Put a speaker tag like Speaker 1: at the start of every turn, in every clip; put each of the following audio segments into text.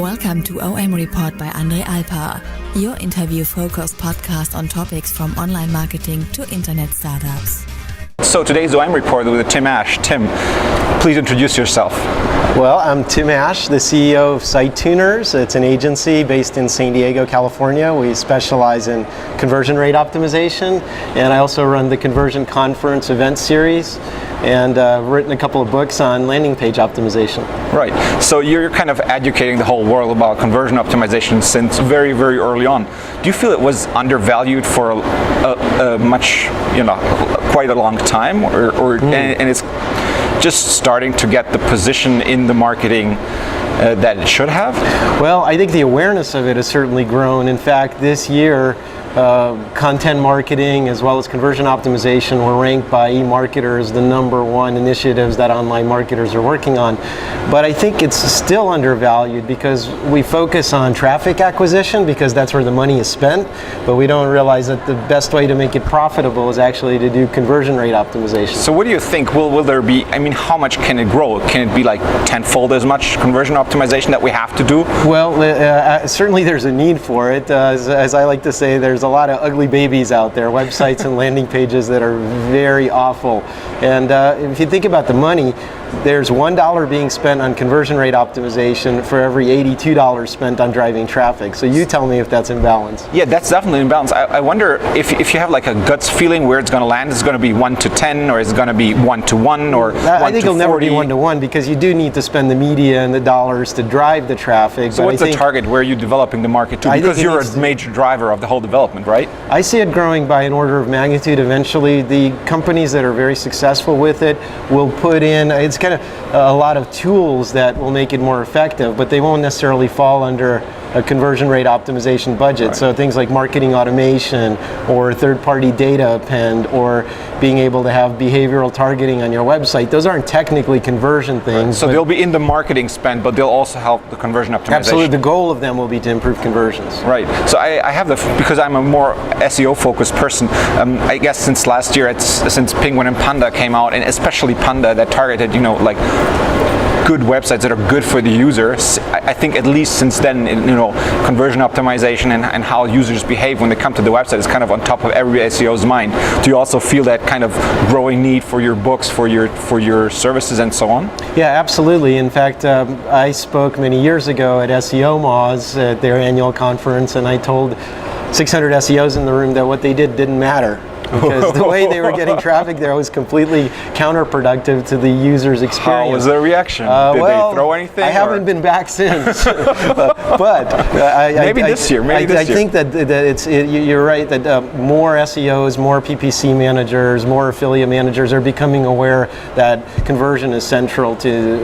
Speaker 1: Welcome to OM Report by Andre Alpa, your interview-focused podcast on topics from online marketing to internet startups.
Speaker 2: So today's OM Report with Tim Ash. Tim, please introduce yourself.
Speaker 3: Well, I'm Tim Ash, the CEO of SiteTuners. It's an agency based in San Diego, California. We specialize in conversion rate optimization, and I also run the Conversion Conference event series, and written a couple of books on landing page optimization.
Speaker 2: Right, so you're kind of educating the whole world about conversion optimization since very, very early on. Do you feel it was undervalued for a much, quite a long time, and it's just starting to get the position in the marketing that it should have?
Speaker 3: Well, I think the awareness of it has certainly grown. In fact, this year, content marketing as well as conversion optimization were ranked by eMarketer the #1 initiatives that online marketers are working on. But I think it's still undervalued because we focus on traffic acquisition because that's where the money is spent, but we don't realize that the best way to make it profitable is actually to do conversion rate optimization.
Speaker 2: So what do you think? Will there be, how much can it grow? Can it be like tenfold as much conversion optimization that we have to do?
Speaker 3: Well, certainly there's a need for it. As I like to say, there's a lot of ugly babies out there, websites and landing pages that are very awful. And if you think about the money, there's $1 being spent on conversion rate optimization for every $82 spent on driving traffic. So you tell me if that's in balance.
Speaker 2: Yeah, that's definitely in balance. I wonder if you have like a guts feeling where it's going to land. Is it going to be 1 to 10, or is it going to be 1 to 1, or 1 to 40?
Speaker 3: I think it'll never be 1 to 1 because you do need to spend the media and the dollars to drive the traffic.
Speaker 2: So what's the target? Where are you developing the market to? Because you're a major driver of the whole development, right?
Speaker 3: I see it growing by an order of magnitude. Eventually, the companies that are very successful with it will put in, it's kind of a lot of tools that will make it more effective, but they won't necessarily fall under a conversion rate optimization budget. Right. So things like marketing automation or third-party data append or being able to have behavioral targeting on your website, those aren't technically conversion things.
Speaker 2: Right. So they'll be in the marketing spend, but they'll also help the conversion optimization.
Speaker 3: Absolutely, the goal of them will be to improve conversions.
Speaker 2: Right, so I have because I'm a more SEO focused person, I guess since last year, since Penguin and Panda came out, and especially Panda that targeted, like good websites that are good for the users. I think at least since then, conversion optimization and how users behave when they come to the website is kind of on top of every SEO's mind. Do you also feel that kind of growing need for your books, for your services and so on?
Speaker 3: Yeah, absolutely. In fact, I spoke many years ago at SEO Moz at their annual conference, and I told 600 SEOs in the room that what they did didn't matter. Because the way they were getting traffic there was completely counterproductive to the user's experience.
Speaker 2: How was their reaction? Did they throw anything?
Speaker 3: I haven't been back since. but
Speaker 2: maybe this year.
Speaker 3: I think that you're right that more SEOs, more PPC managers, more affiliate managers are becoming aware that conversion is central to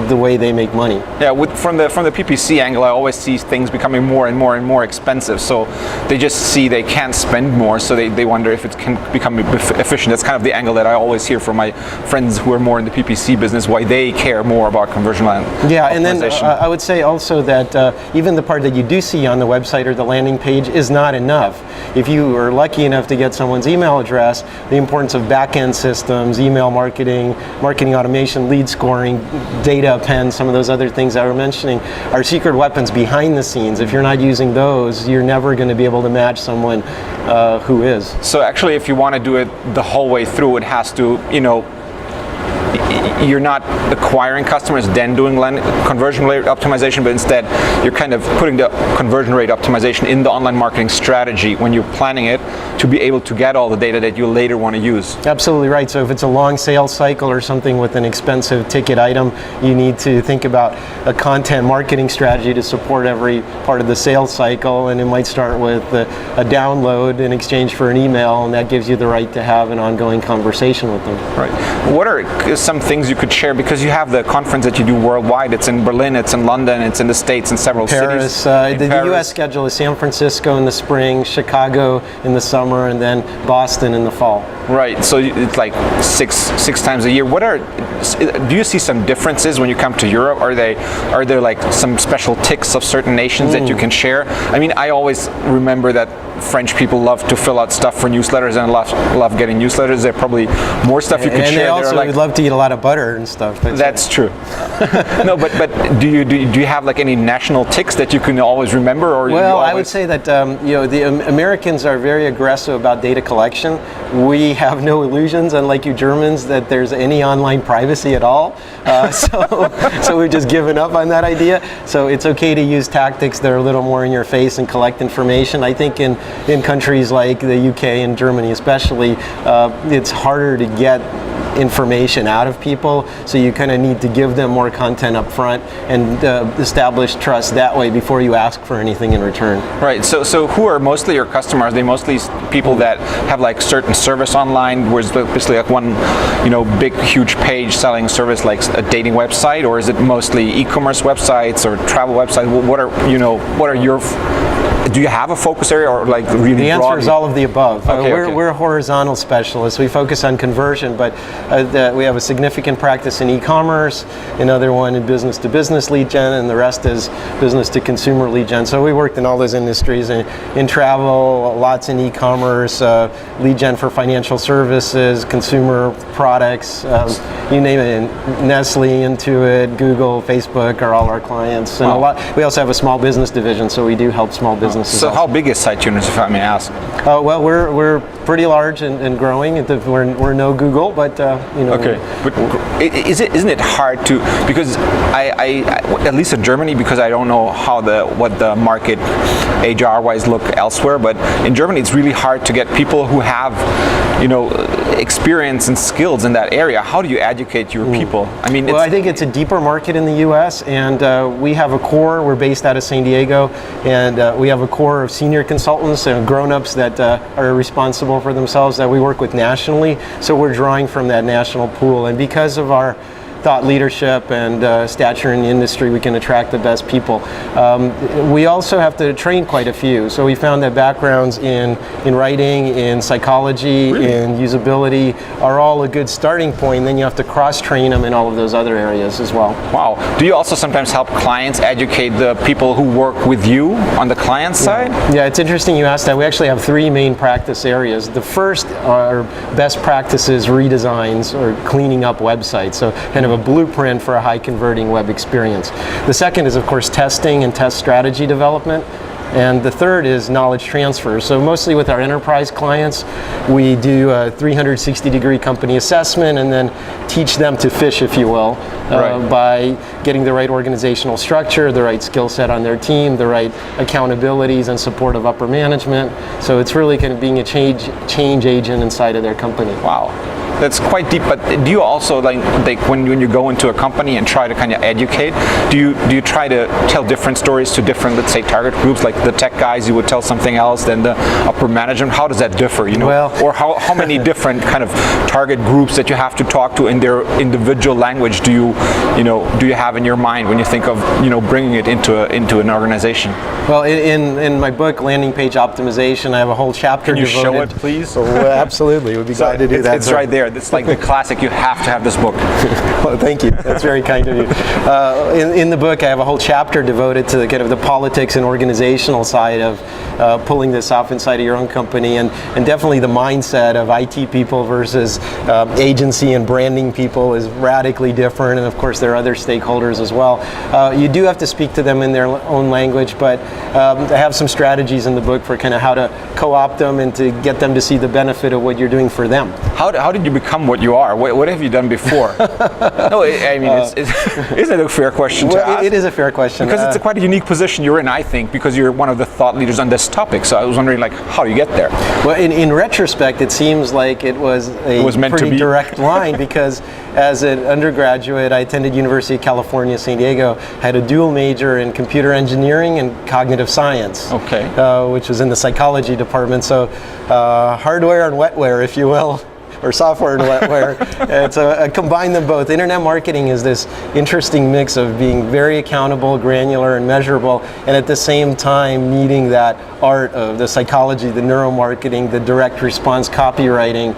Speaker 3: the way they make money.
Speaker 2: Yeah, from the PPC angle, I always see things becoming more and more and more expensive. So they just see they can't spend more, so they wonder if it can become efficient. That's kind of the angle that I always hear from my friends who are more in the PPC business, why they care more about conversion optimization.
Speaker 3: Yeah, and then I would say also that even the part that you do see on the website or the landing page is not enough. If you are lucky enough to get someone's email address, the importance of back-end systems, email marketing, marketing automation, lead scoring, data append, some of those other things I was mentioning are secret weapons behind the scenes. If you're not using those, you're never going to be able to match someone who is.
Speaker 2: So actually, if you want to do it the whole way through, it has to, you're not acquiring customers then doing conversion rate optimization, but instead you're kind of putting the conversion rate optimization in the online marketing strategy when you're planning it to be able to get all the data that you later want to use.
Speaker 3: Absolutely right. So if it's a long sales cycle or something with an expensive ticket item, you need to think about a content marketing strategy to support every part of the sales cycle, and it might start with a download in exchange for an email, and that gives you the right to have an ongoing conversation with them.
Speaker 2: Right. What are some things you could share, because you have the conference that you do worldwide? It's in Berlin, it's in London, it's in the States, in several
Speaker 3: cities. The US schedule is San Francisco in the spring, Chicago in the summer, and then Boston in the fall.
Speaker 2: Right, so it's like six times a year. Do you see some differences when you come to Europe? Are there like some special ticks of certain nations that you can share? I always remember that French people love to fill out stuff for newsletters and love getting newsletters. There's probably more stuff you could share.
Speaker 3: And they also
Speaker 2: like,
Speaker 3: would love to eat a lot of butter and stuff.
Speaker 2: That's true. No, but do you have like any national tics that you can always remember? Or
Speaker 3: well, I would say that the Americans are very aggressive about data collection. We have no illusions, unlike you Germans, that there's any online privacy at all. So we've just given up on that idea. So it's okay to use tactics that are a little more in your face and collect information. I think in countries like the UK and Germany especially, it's harder to get information out of people, so you kind of need to give them more content up front and establish trust that way before you ask for anything in return.
Speaker 2: Right. So who are mostly your customers? Are they mostly people that have like certain service online, where it's basically like one, big huge page selling service like a dating website, or is it mostly e-commerce websites or travel websites? What are your do you have a focus area, or like really
Speaker 3: The answer
Speaker 2: broadly?
Speaker 3: is all of the above.
Speaker 2: Okay,
Speaker 3: We're horizontal specialists. We focus on conversion, but we have a significant practice in e-commerce, another one in business-to-business lead gen, and the rest is business-to-consumer lead gen. So we worked in all those industries, in travel, lots in e-commerce, lead gen for financial services, consumer products, you name it. Nestle, Intuit, Google, Facebook are all our clients, and we also have a small business division, so we do help small businesses.
Speaker 2: So how big is SiteTuners, if I may ask?
Speaker 3: Well, we're pretty large and growing. We're no Google, but
Speaker 2: Okay, but isn't it hard to, because I at least in Germany, because I don't know what the market HR-wise look elsewhere, but in Germany it's really hard to get people who have experience and skills in that area. How do you educate your people? I mean,
Speaker 3: I think it's a deeper market in the U.S. and we have a core. We're based out of San Diego, and we have a core of senior consultants and grown-ups that are responsible for themselves that we work with nationally. So we're drawing from that national pool, and because of our thought leadership and stature in the industry, we can attract the best people. We also have to train quite a few. So we found that backgrounds in writing, in psychology, in usability are all a good starting point. Then you have to cross-train them in all of those other areas as well.
Speaker 2: Wow. Do you also sometimes help clients educate the people who work with you on the client side?
Speaker 3: Yeah, it's interesting you asked that. We actually have three main practice areas. The first are best practices redesigns or cleaning up websites. So kind of a blueprint for a high converting web experience. The second is, of course, testing and test strategy development. And the third is knowledge transfer. So mostly with our enterprise clients, we do a 360-degree company assessment and then teach them to fish, if you will, by getting the right organizational structure, the right skill set on their team, the right accountabilities and support of upper management. So it's really kind of being a change agent inside of their company.
Speaker 2: Wow. That's quite deep, but do you also like when you go into a company and try to kind of educate, do you try to tell different stories to different, let's say, target groups? Like the tech guys, you would tell something else than the upper management. How does that differ? Or how many different kind of target groups that you have to talk to in their individual language do you have in your mind when you think of bringing it into an organization?
Speaker 3: Well, in my book, Landing Page Optimization, I have a whole chapter.
Speaker 2: Can you
Speaker 3: devoted.
Speaker 2: show it, please?
Speaker 3: Well, absolutely, we'd be glad to do that.
Speaker 2: It's right there. It's like the classic. You have to have this book.
Speaker 3: Well, thank you. That's very kind of you. In the book, I have a whole chapter devoted to the kind of the politics and organizational side of pulling this off inside of your own company, and definitely the mindset of IT people versus agency and branding people is radically different. And of course, there are other stakeholders as well. You do have to speak to them in their own language, but I have some strategies in the book for kind of how to co-opt them and to get them to see the benefit of what you're doing for them.
Speaker 2: How did you become what you are? What have you done before? No, I mean, isn't it a fair question to ask?
Speaker 3: It is a fair question.
Speaker 2: Because it's quite a unique position you're in, I think, because you're one of the thought leaders on this topic. So I was wondering, how do you get there?
Speaker 3: Well, in retrospect, it seems like it was a pretty direct line, because as an undergraduate, I attended University of California, San Diego, had a dual major in computer engineering and cognitive science, which was in the psychology department. So hardware and wetware, if you will, or software and wetware. And so combine them both. Internet marketing is this interesting mix of being very accountable, granular, and measurable, and at the same time needing that art of the psychology, the neuromarketing, the direct response copywriting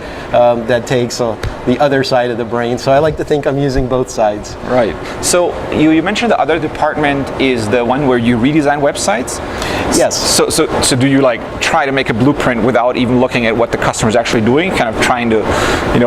Speaker 3: that takes the other side of the brain. So I like to think I'm using both sides.
Speaker 2: Right. So you mentioned the other department is the one where you redesign websites?
Speaker 3: Yes.
Speaker 2: So do you like try to make a blueprint without even looking at what the customer is actually doing, kind of trying to,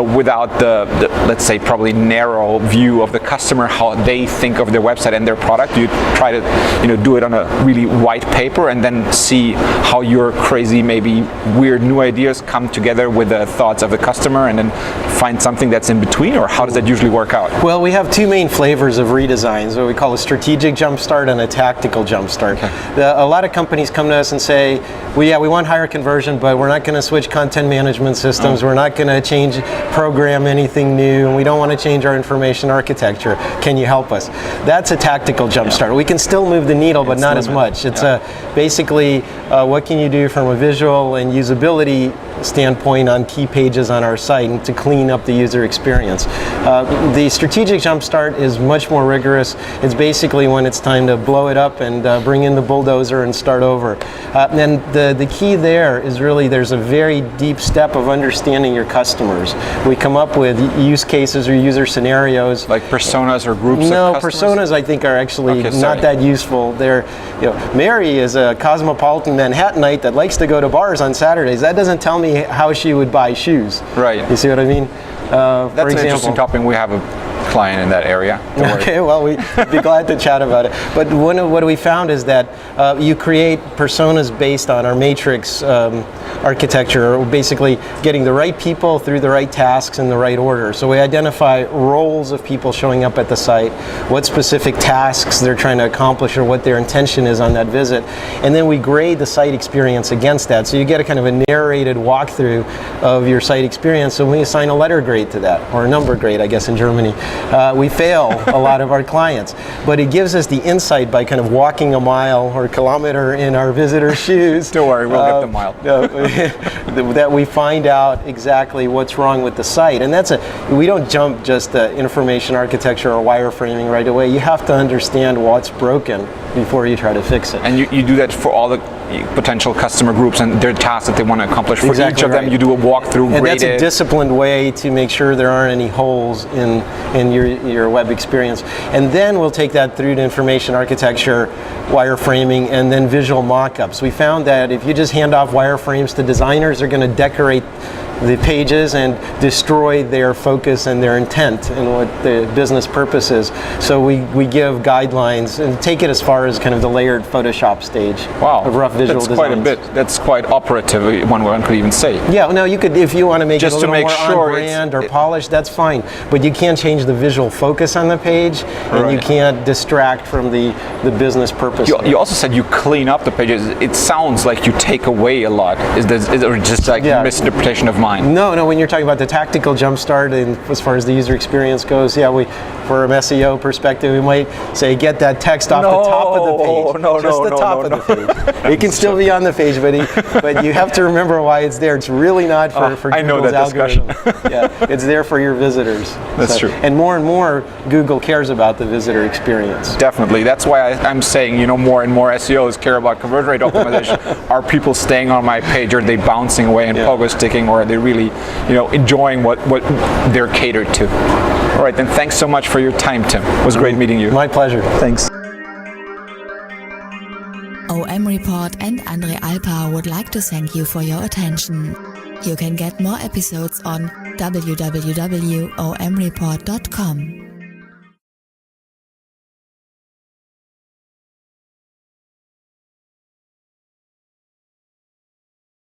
Speaker 2: without the let's say probably narrow view of the customer, how they think of their website and their product? Do you try to do it on a really white paper and then see how your crazy, maybe weird new ideas come together with the thoughts of the customer and then find something that's in between, or how does that usually work out?
Speaker 3: Well, we have two main flavors of redesigns, what we call a strategic jumpstart and a tactical jumpstart. Okay. A lot of companies come to us and say, we want higher conversion, but we're not going to switch content management systems, we're not going to program anything new, and we don't want to change our information architecture. Can you help us? That's a tactical jumpstart. We can still move the needle, but not as much. It's basically what can you do from a visual and usability standpoint on key pages on our site and to clean up the user experience. The strategic jumpstart is much more rigorous. It's basically when it's time to blow it up and bring in the bulldozer and start over. And the key there is really there's a very deep step of understanding your customers. We come up with use cases or user scenarios.
Speaker 2: Like personas or groups
Speaker 3: of
Speaker 2: customers?
Speaker 3: Personas I think are actually not that useful. They're, Mary is a cosmopolitan Manhattanite that likes to go to bars on Saturdays. That doesn't tell me how she would buy shoes.
Speaker 2: Right.
Speaker 3: You see what I mean?
Speaker 2: That's an interesting topic. We have a client in that area.
Speaker 3: Okay, well, we'd be glad to chat about it. But what we found is that you create personas based on our matrix architecture, or basically getting the right people through the right tasks in the right order. So we identify roles of people showing up at the site, what specific tasks they're trying to accomplish or what their intention is on that visit, and then we grade the site experience against that. So you get a kind of a narrated walkthrough of your site experience, and we assign a letter grade to that, or a number grade, I guess, in Germany. We fail a lot of our clients, but it gives us the insight by kind of walking a mile or a kilometer in our visitors' shoes.
Speaker 2: Don't worry, we'll get the mile.
Speaker 3: That we find out exactly what's wrong with the site. And we don't jump just the information architecture or wireframing right away. You have to understand what's broken before you try to fix it.
Speaker 2: And you do that for all the potential customer groups and their tasks that they want to accomplish. For each of them, you do a walkthrough.
Speaker 3: And that's a disciplined way to make sure there aren't any holes in your web experience. And then we'll take that through to information architecture, wireframing, and then visual mock-ups. We found that if you just hand off wireframes to designers, they're going to decorate the pages and destroy their focus and their intent and what the business purpose is. So we give guidelines and take it as far as kind of the layered Photoshop stage of rough visual designs.
Speaker 2: Quite a bit. That's quite operative, one could even say.
Speaker 3: Yeah, no, you could, if you want to make
Speaker 2: just
Speaker 3: it a little more
Speaker 2: sure
Speaker 3: on brand or polished, that's fine. But you can't change the visual focus on the page, and you can't distract from the business purpose.
Speaker 2: You also said you clean up the pages. It sounds like you take away a lot. Is it just like misinterpretation of mine?
Speaker 3: No, when you're talking about the tactical jumpstart and as far as the user experience goes, for an SEO perspective, we might say get that text off the top of the page. Just the top of the page. It can still be on the page, but you have to remember why it's there. It's really not for Google's algorithm. It's there for your visitors.
Speaker 2: That's true.
Speaker 3: And more Google cares about the visitor experience.
Speaker 2: Definitely. That's why I'm saying, more and more SEOs care about conversion rate optimization. Are people staying on my page? Are they bouncing away and pogo sticking, or are they really enjoying what they're catered to? All right, then thanks so much for your time, Tim. It was great meeting you.
Speaker 3: My pleasure.
Speaker 2: Thanks.
Speaker 1: OMReport and Andre Alpa would like to thank you for your attention. You can get more episodes on www.omreport.com.